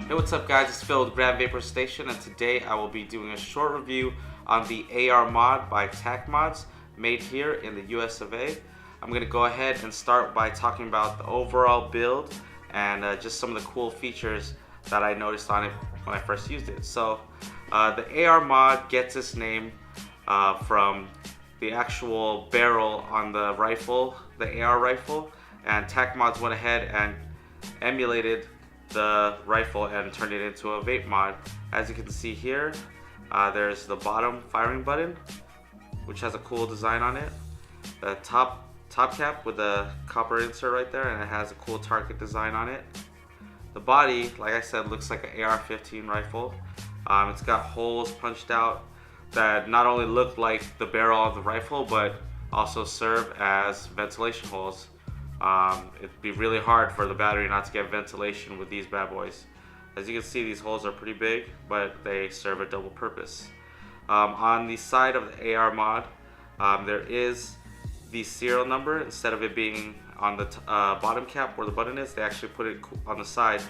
Hey, what's up guys, it's Phil with Grand Vapor Station, and today I will be doing a short review on the AR mod by TacMods, made here in the US of A. I'm going to go ahead and start by talking about the overall build and just some of the cool features that I noticed on it when I first used it. So the AR mod gets its name from the actual barrel on the rifle, the AR rifle, and TacMods went ahead and emulated the rifle and turned it into a vape mod. As you can see here, there's the bottom firing button, which has a cool design on it. The top cap with the copper insert right there, and it has a cool target design on it. The body, like I said, looks like an AR-15 rifle. It's got holes punched out that not only look like the barrel of the rifle, but also serve as ventilation holes. It'd be really hard for the battery not to get ventilation with these bad boys. As you can see, these holes are pretty big, but they serve a double purpose. On the side of the AR mod, there is the serial number. Instead of it being on the bottom cap where the button is, they actually put it on the side.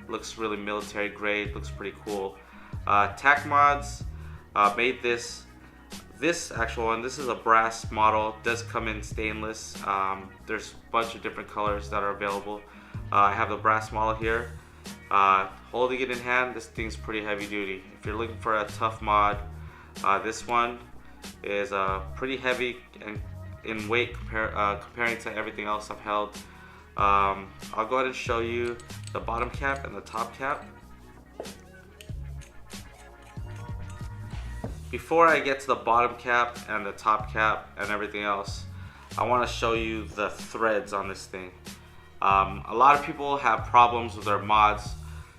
Looks really military grade, looks pretty cool. TacMods made this actual one. This is a brass model, does come in stainless. There's a bunch of different colors that are available. I have the brass model here. Holding it in hand, this thing's pretty heavy duty. If you're looking for a tough mod, this one is pretty heavy and in weight comparing to everything else I've held. I'll go ahead and show you the bottom cap and the top cap. Before I get to the bottom cap and the top cap and everything else, I want to show you the threads on this thing. A lot of people have problems with their mods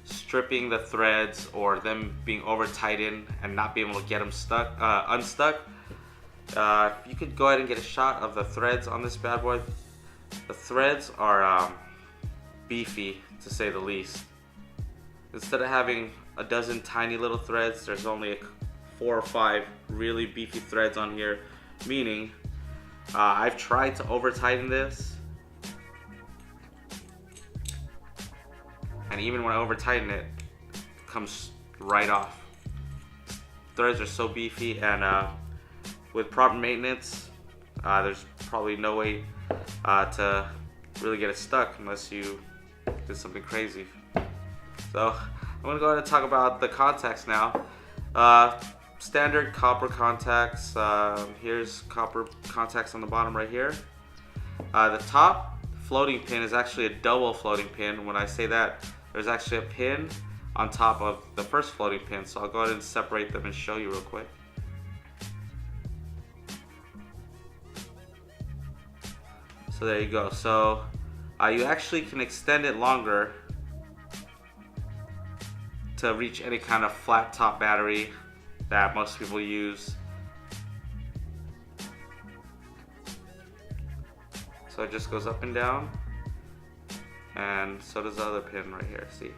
stripping the threads or them being over tightened and not being able to get them unstuck. You could go ahead and get a shot of the threads on this bad boy. The threads are beefy, to say the least. Instead of having a dozen tiny little threads, there's only 4 or 5 really beefy threads on here, meaning I've tried to over tighten this, and even when I over tighten it, it comes right off. Threads are so beefy, and with proper maintenance, there's probably no way to really get it stuck unless you did something crazy. So I'm gonna go ahead and talk about the contacts now. Standard copper contacts. Here's copper contacts on the bottom right here. The top floating pin is actually a double floating pin. When I say that, there's actually a pin on top of the first floating pin. So I'll go ahead and separate them and show you real quick. So there you go. So you actually can extend it longer to reach any kind of flat top battery that most people use. So it just goes up and down, and so does the other pin right here, see?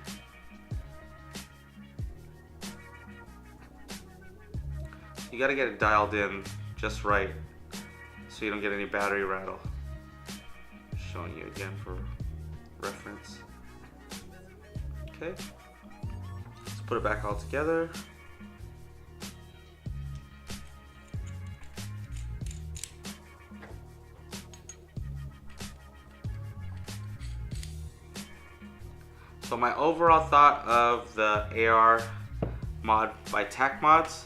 You gotta get it dialed in just right so you don't get any battery rattle. Showing you again for reference. Okay, let's put it back all together. So my overall thought of the AR mod by TacMods,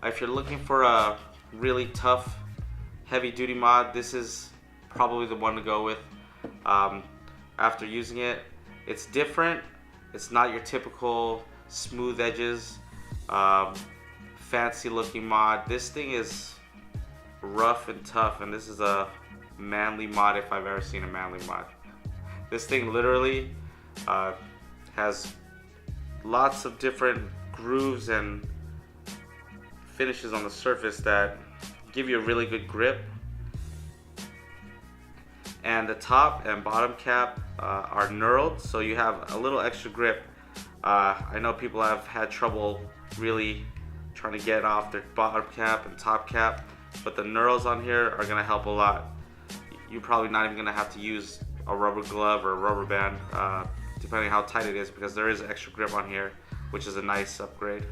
if you're looking for a really tough, heavy duty mod, this is probably the one to go with. After using it, it's different. It's not your typical smooth edges, fancy looking mod. This thing is rough and tough, and this is a manly mod if I've ever seen a manly mod. This thing literally has lots of different grooves and finishes on the surface that give you a really good grip. And the top and bottom cap are knurled, so you have a little extra grip. I know people have had trouble really trying to get off their bottom cap and top cap, but the knurls on here are going to help a lot. You're probably not even going to have to use a rubber glove or a rubber band. depending how tight it is, because there is extra grip on here, which is a nice upgrade.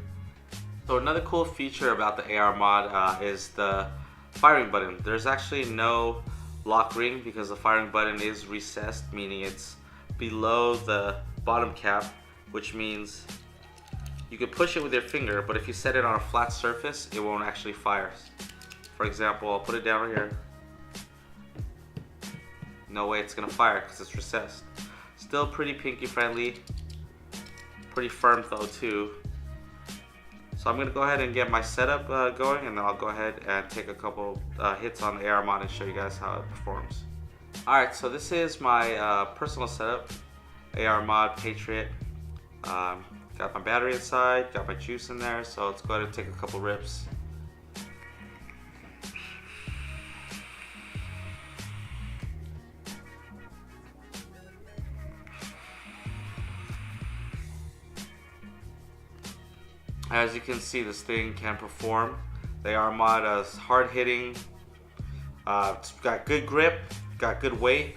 So another cool feature about the AR mod is the firing button. There's actually no lock ring because the firing button is recessed, meaning it's below the bottom cap, which means you can push it with your finger, but if you set it on a flat surface, it won't actually fire. For example, I'll put it down right here. No way it's gonna fire because it's recessed. Still pretty pinky friendly, pretty firm though too. So I'm gonna go ahead and get my setup going, and then I'll go ahead and take a couple hits on the AR mod and show you guys how it performs. Alright, so this is my personal setup, AR mod Patriot. Got my battery inside, got my juice in there, so let's go ahead and take a couple rips. As you can see, this thing can perform. The AR mod is hard hitting, it's got good grip, got good weight,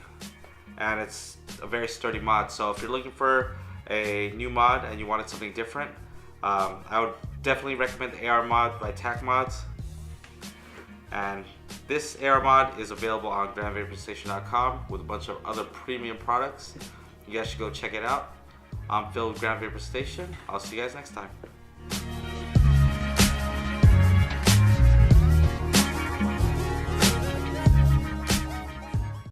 and it's a very sturdy mod. So if you're looking for a new mod and you wanted something different, I would definitely recommend the AR mod by TAC Mods. And this AR mod is available on grandvaporstation.com with a bunch of other premium products. You guys should go check it out. I'm Phil with Grand Vapor Station. I'll see you guys next time.